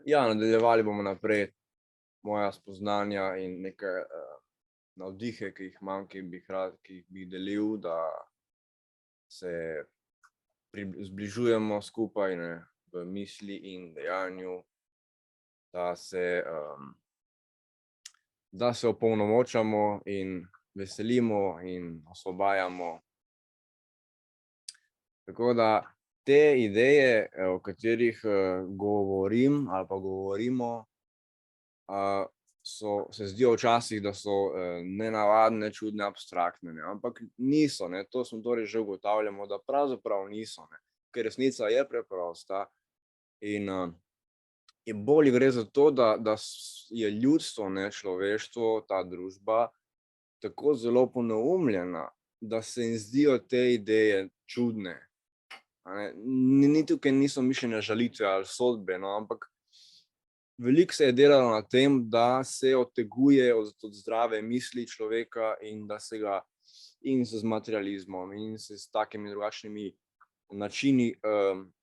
Ja, nadaljevali bomo naprej moja spoznanja in neke navdihe, ki jih imam, ki bi jih delil, da se zbližujemo skupaj, ne, v misli in dejanju, da se, da se opolnomočamo in veselimo in osvobajamo. Tako da te ideje, o katerih govorim ali pa govorimo, se zdijo včasih, da so nenavadne, čudne, abstraktne, ne, ampak niso, ne, to smo torej že ugotavljamo, da pravzaprav niso, ne, ker resnica je preprosta in bolj gre za to, da je ljudstvo, ne, človeštvo, ta družba tako zelo poneumljena, da se jim zdijo te ideje čudne, a ne. Ni tukaj niso mišljene žalitve ali sodbe, no, ampak veliko se je delalo na tem, da se odteguje od zdrave misli človeka in da se ga in z materializmom in s takimi drugačnimi načini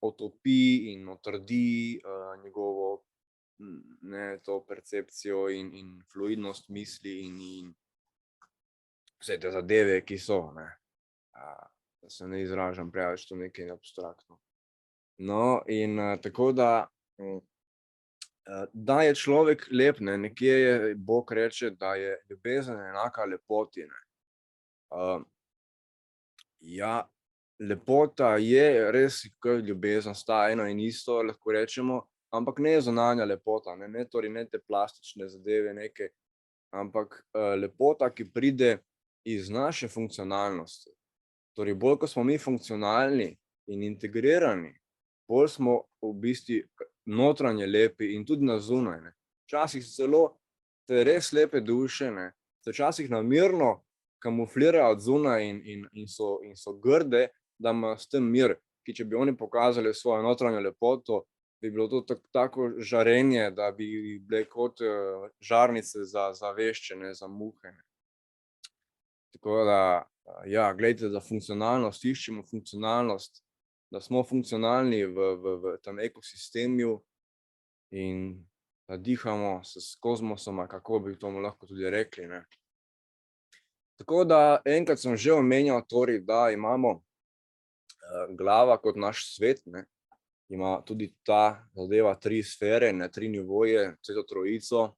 otopi in otrdi njegovo, ne, to percepcijo in fluidnost misli in vse te zadeve, ki so, ne. Da se ne izražam preveč, to nekaj abstraktno. No, in tako da da je človek lep, ne, nekje je Bog reče, da je ljubezen enaka lepoti, ne. Ja, lepota je res kot ljubezen, sta eno in isto, lahko rečemo, ampak ne zunanja lepota, ne torej ne te plastične zadeve neke, ampak lepota, ki pride iz naše funkcionalnosti. Torej bolj, ko smo mi funkcionalni in integrirani, bolj smo v bistvu notranje lepi in tudi na zunaj, ne. Včasih celo te res lepe duše, ne, se včasih namerno kamuflirajo od zunaj in so grde, da imajo s tem mir, ki če bi oni pokazali svojo notranjo lepoto, bi bilo to tako žarenje, da bi bile kot žarnice za vešče, ne, za muhe, ne. Tako da, ja, glejte, za funkcionalnost iščemo funkcionalnost, da smo funkcionalni v tem ekosistemu in da dihamo s kozmosom, ali kako bi temu lahko tudi rekli, ne. Tako da enkrat sem že omenjal torej, da imamo glava kot naš svet, ne, ima tudi ta zadeva 3 sfere, ne, 3 nivoje, Sveto trojico.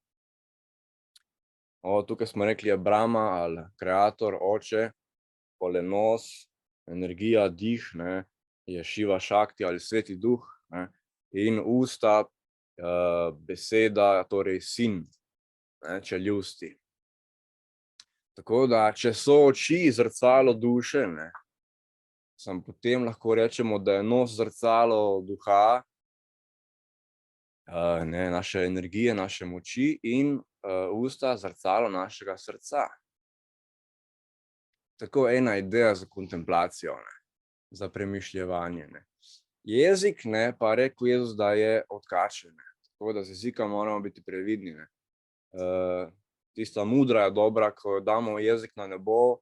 Tukaj smo rekli je Brahma ali kreator, oče, pol je nos, energija, dih, ne, je Šiva Šakti ali sveti duh, ne, in usta, beseda, torej sin, ne, čeljusti. Tako da, če so oči zrcalo duše, ne, potem lahko rečemo, da je nos zrcalo duha, ne, naše energije, naše moči in usta zrcalo našega srca. Tako ena ideja za kontemplacijo, ne, za premišljevanje, ne. Jezik, ne, pa rekel Jezus, da je odkačen, ne, tako da z jezikom moramo biti previdni, ne. Tista modra je dobra, ko damo jezik na nebo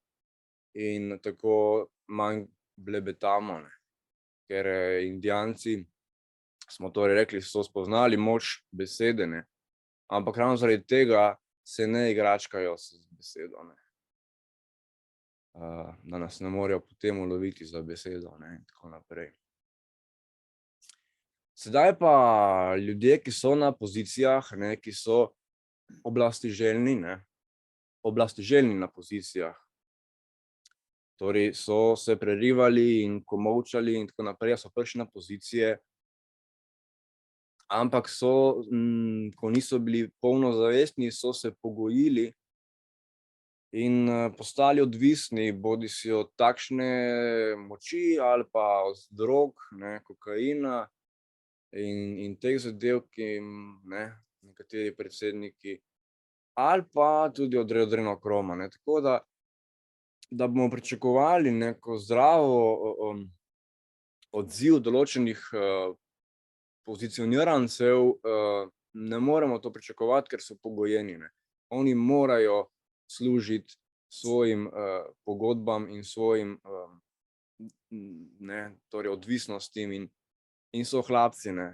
in tako manj blebetamo, ne. Ker Indijanci, smo torej rekli, so spoznali moč besede, ne, ampak ravno zaradi tega se ne igračkajo z besedo, ne. Da nas ne morejo potem uloviti za besedo, ne, in tako naprej. Sedaj pa ljudje, ki so na pozicijah, ne, ki so oblastiželjni, ne, oblastiželjni na pozicijah, torej so se prerivali in komolčali in tako naprej, so prišli na pozicije, ampak so, ko niso bili polnozavestni, so se pogojili in postali odvisni bodisi od takšne moči ali pa od drog, ne, kokaina in teh zadev, ki jim, ne, nekateri predsedniki, ali pa tudi od adrenokroma, ne, tako da bomo pričakovali neko zdravo odziv določenih pozicionirancev, ne moremo to pričakovati, ker so pogojeni, ne. Oni morajo služiti svojim pogodbam in svojim ne, torej odvisnostim in so hlapci, ne.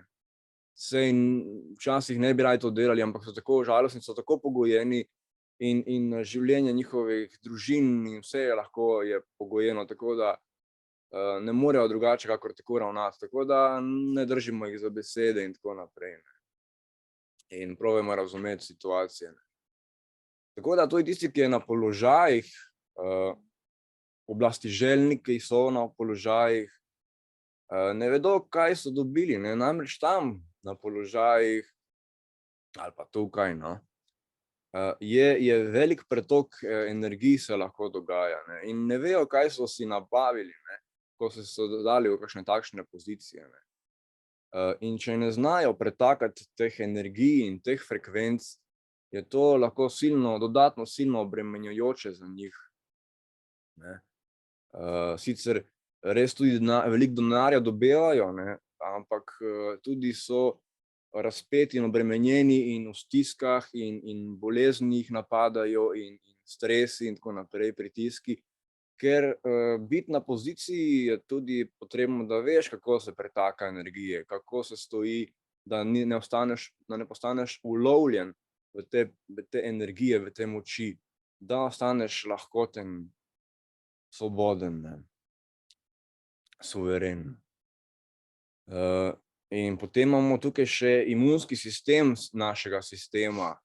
saj včasih ne bi radi to delali, ampak so tako žalostni, so tako pogojeni in življenje njihovih družin in vse lahko je pogojeno, tako da ne morejo drugače kakor tako ravnati, tako da ne držimo jih za besede in tako naprej, ne. In probajmo razumeti situacije, ne. Tako da tudi tisti, ki je na položajih, oblastiželjniki so na položajih, ne vedo, kaj so dobili, ne, namreč tam na položajih ali pa tukaj, no, je velik pretok energij se lahko dogaja, ne, in ne vejo, kaj so si nabavili, ne, ko so dali v kakšne takšne pozicije, ne. In če ne znajo pretakati teh energij in teh frekvenc, je to lahko dodatno silno obremenjujoče za njih, ne. Sicer res tudi veliko denarja dobivajo, ne, ampak tudi so razpeti in obremenjeni in v stiskah in bolezni jih napadajo in stresi in tako naprej, pritiski, ker biti na poziciji je tudi potrebno, da veš, kako se pretaka energije, kako se stoji, da ne postaneš ulovljen v te energije, v te moči, da ostaneš lahkoten, svoboden, ne, suveren. In potem imamo tukaj še imunski sistem našega sistema,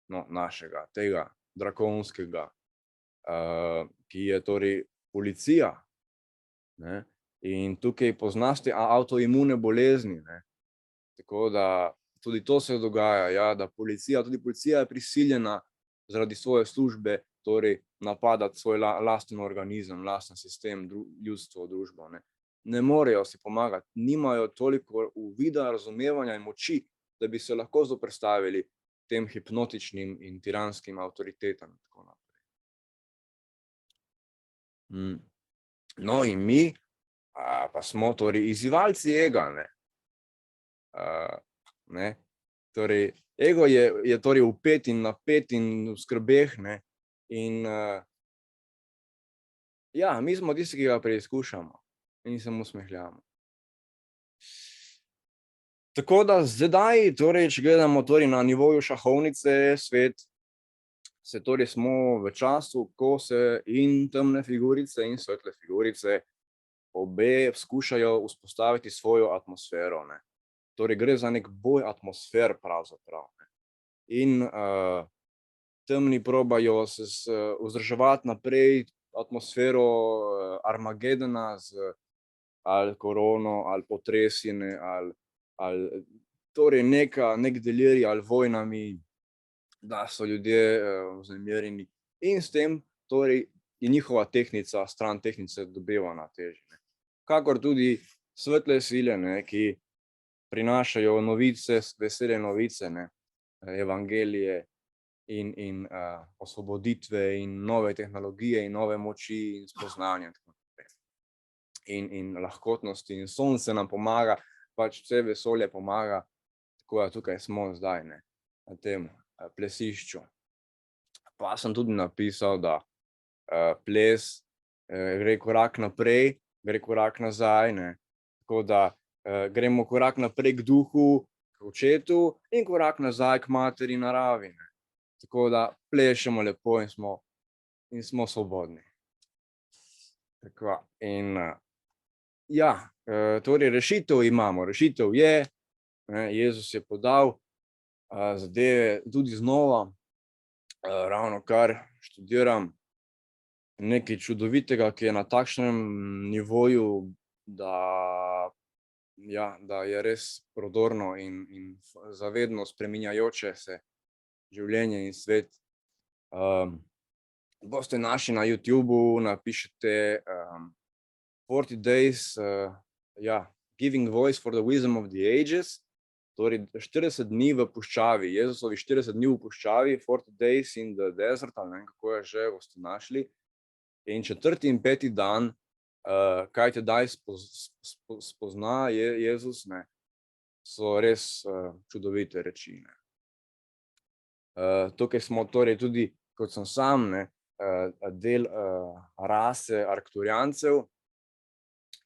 no, tega drakonskega, ki je torej policija, ne, in tukaj poznaš te avtoimune bolezni, ne, tako da tudi to se dogaja, ja, da tudi policija je prisiljena zaradi svoje službe torej napadati svoj lasten organizem, lasten sistem, ljudstvo, družbo, ne. Ne morejo si pomagati, nimajo toliko uvida, razumevanja in moči, da bi se lahko zoperstavili tem hipnotičnim in tiranskim avtoritetam in tako naprej. No, in mi pa smo torej izzivalci ega, ne. Ne, torej ego je torej vpet in napet in v skrbeh, ne, in ja, mi smo tisti, ki ga preizkušamo in se mu smehljamo. Tako da zdaj, torej, če gledamo torej na nivoju šahovnice svet, torej smo v času, ko se in temne figurice in svetle figurice obe skušajo vzpostaviti svojo atmosfero, ne. Torej gre za neki boj atmosfer pravzaprav, ne. In temni probajo vzdrževati naprej atmosfero Armagedona z ali korono ali potresi, ne, ali torej neki delirij ali vojnami, da so ljudje vznemirjeni in s tem torej je njihova tehtnica, stran tehtnice dobiva na teži, ne. Kakor tudi svetle sile, ne, ki prinašajo novice, vesele novice, ne, evangelije in osvoboditve in nove tehnologije in nove moči in spoznanja in tako naprej. In lahkotnosti in sonce nam pomaga, pač vse vesolje pomaga, tako da tukaj smo zdaj, ne, na tem plesišču. Pa sem tudi napisal, da ples gre korak naprej, gre korak nazaj, ne, tako da gremo korak naprej k duhu, k očetu in korak nazaj k materi naravi, ne. Tako da plešemo lepo in smo svobodni. Tako in ja, torej rešitev imamo, rešitev je, ne, Jezus je podal zadeve tudi znova, ravnokar študiram nekaj čudovitega, ki je na takšnem nivoju, da je res prodorno in zavedno spreminjajoče se življenje in svet. Boste našli na YouTubu, napišete 40 days, giving voice for the wisdom of the ages, torej 40 dni v puščavi, Jezusovi 40 dni v puščavi, 40 days in the desert, ali ne vem, kako je že, boste našli. In 4. in 5. dan, kaj tedaj spozna Jezus, ne, so res čudovite reči, ne. Tukaj smo torej tudi, kot sem sam, ne, del rase Arkturijancev,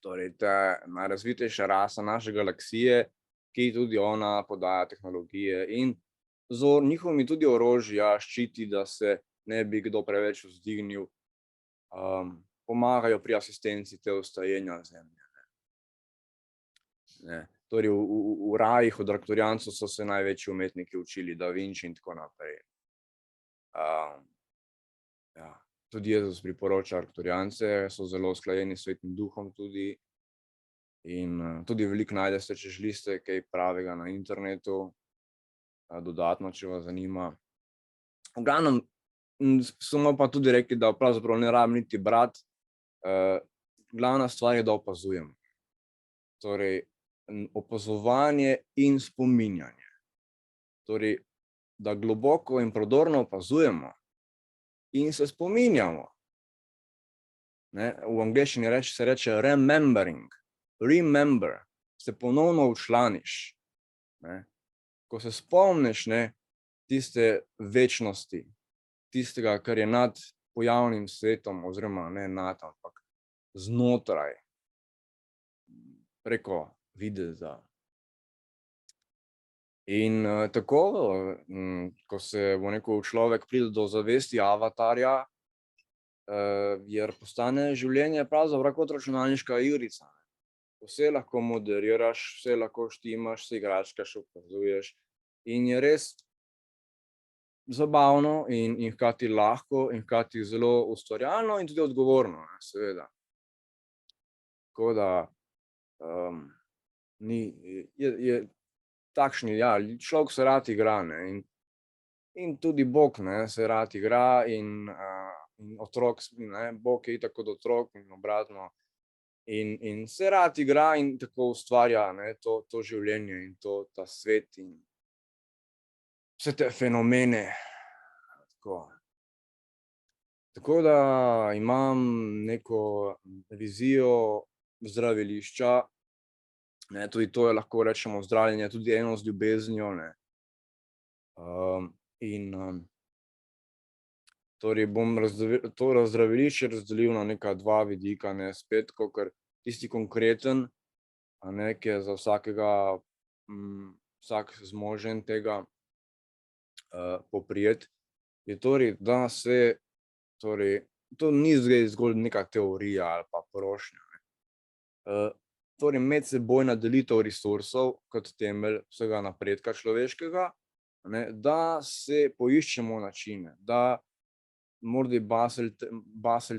torej ta najrazvitejša rasa naše galaksije, ki tudi ona podaja tehnologije in z njihovimi tudi orožja ščiti, da se ne bi kdo preveč vzdignil, pomagajo pri asistenci te vstajenja Zemlje, ne. Torej v rajih od Arkturijancev so se največji umetniki učili, Da Vinci in tako naprej. Ja, tudi Jezus priporoča Arkturiance, so zelo usklajeni s Svetim duhom tudi in tudi veliko najdete, če želite kaj pravega na internetu, dodatno, če vas zanima. V glavnem, smo pa tudi rekli, da pravzaprav ne rabimo niti brati, glavna stvar je, da opazujemo. Torej, opazovanje in spominjanje. Torej, da globoko in prodorno opazujemo in se spominjamo. Ne, v angleščini se reče remembering, remember, se ponovno včlaniš, ne. Ko se spomniš, ne, tiste večnosti, tistega, kar je nad pojavnim svetom, oziroma ne nad, ampak znotraj, preko videza. In tako, ko se, človek pride do zavesti avatarja, jer postane življenje pravzaprav kot računalniška igrica. Vse lahko moderiraš, vse lahko štimaš, se igračkaš, opazuješ in je res zabavno in hkrati lahko in hkrati zelo ustvarjalno in tudi odgovorno, ne, seveda. Tako da, je takšni, ja, človek se rad igra, ne, in tudi Bog, ne, se rad igra in otrok, ne, Bog je itak kot otrok in obratno. In se rad igra in tako ustvarja, ne, to življenje in ta svet in vse te fenomene, tako. Tako da imam neko vizijo zdravilišča, ne, tudi to je, lahko rečemo, zdravljenje, tudi eno z ljubeznijo, ne. Torej bom to zdravilišče razdelil na neka dva vidika, ne, spet kakor tisti konkreten, a ne, ki je za vsakega, vsak zmožen tega, poprijeti, je torej, da se, torej, to ni zdaj zgolj neka teorija ali pa prošnja, ne. Torej medsebojna delitev resursov kot temelj vsega napredka človeškega, ne, da se poiščemo načine, da morda Basel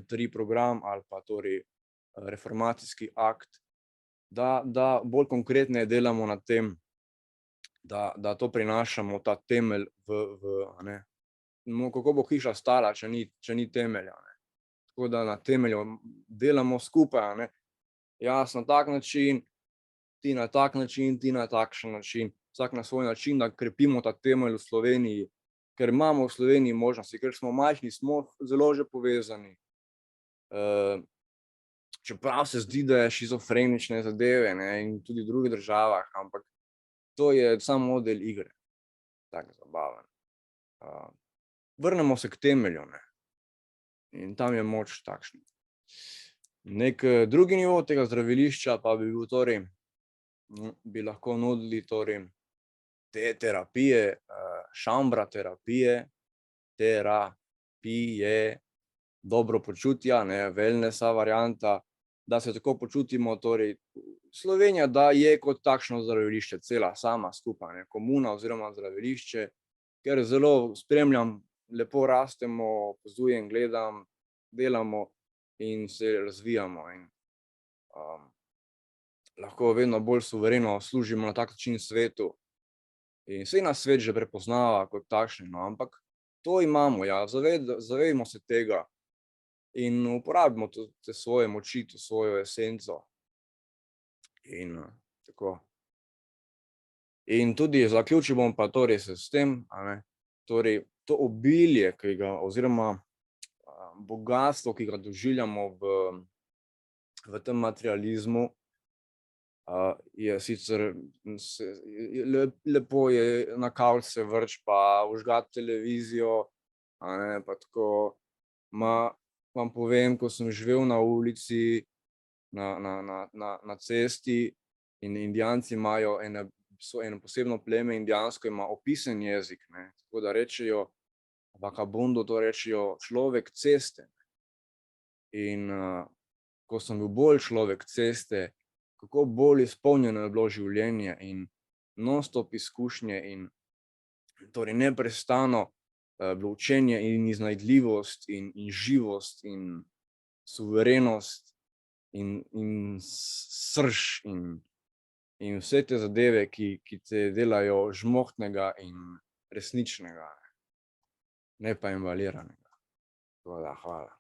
3 program ali pa torej reformacijski akt, da bolj konkretneje delamo na tem, da to prinašamo, ta temelj a ne. Kako bo hiša stala, če ni temelja, ne. Tako da na temelju delamo skupaj, a ne. Jaz na tak način, ti na tak način, ti na takšen način, vsak na svoj način, da krepimo ta temelj v Sloveniji, ker imamo v Sloveniji možnosti, ker smo majhni, smo zelo že povezani. Čeprav se zdi, da je shizofrenične zadeve, ne, in tudi v drugih državah, ampak to je samo del igre, tako zabaven. Vrnemo se k temelju, ne, in tam je moč takšna. Neki drugi nivo tega zdravilišča pa bi bil torej, bi lahko nudili torej te terapije, šambra terapije, dobro počutja, ne, wellnessa varianta, da se tako počutimo, torej Slovenija, da je kot takšno zdravilišče cela sama skupaj, ne, komuna oziroma zdravilišče, ker zelo spremljam, lepo rastemo, opazujem, gledam, delamo in se razvijamo in lahko vedno bolj suvereno služimo na tak način svetu. In saj nas svet že prepoznava kot takšni, no, ampak to imamo, ja, zavedamo se tega in uporabimo te svoje moči, to svojo esenco. In tako. In tudi zaključil bom pa torej s tem, a ne, torej to obilje, ki ga oziroma bogastvo, ki ga doživljamo v tem materializmu, je sicer lepo je na kavč se vreči pa vžgati televizijo, a ne, pa tako. Vam povem, ko sem živel na ulici, na cesti in Indijanci imajo ene eno posebno pleme indijansko ima opisen jezik, ne, tako da rečejo vagabundo, to rečejo človek ceste. In, ko sem bil bolj človek ceste, kako bolj izpolnjeno je bilo življenje in non-stop izkušnje in torej neprestano, bilo učenje in iznajdljivost in živost in suverenost in srž in vse te zadeve, ki te delajo žmohtnega in resničnega, ne pa invaliranega. Tako da hvala.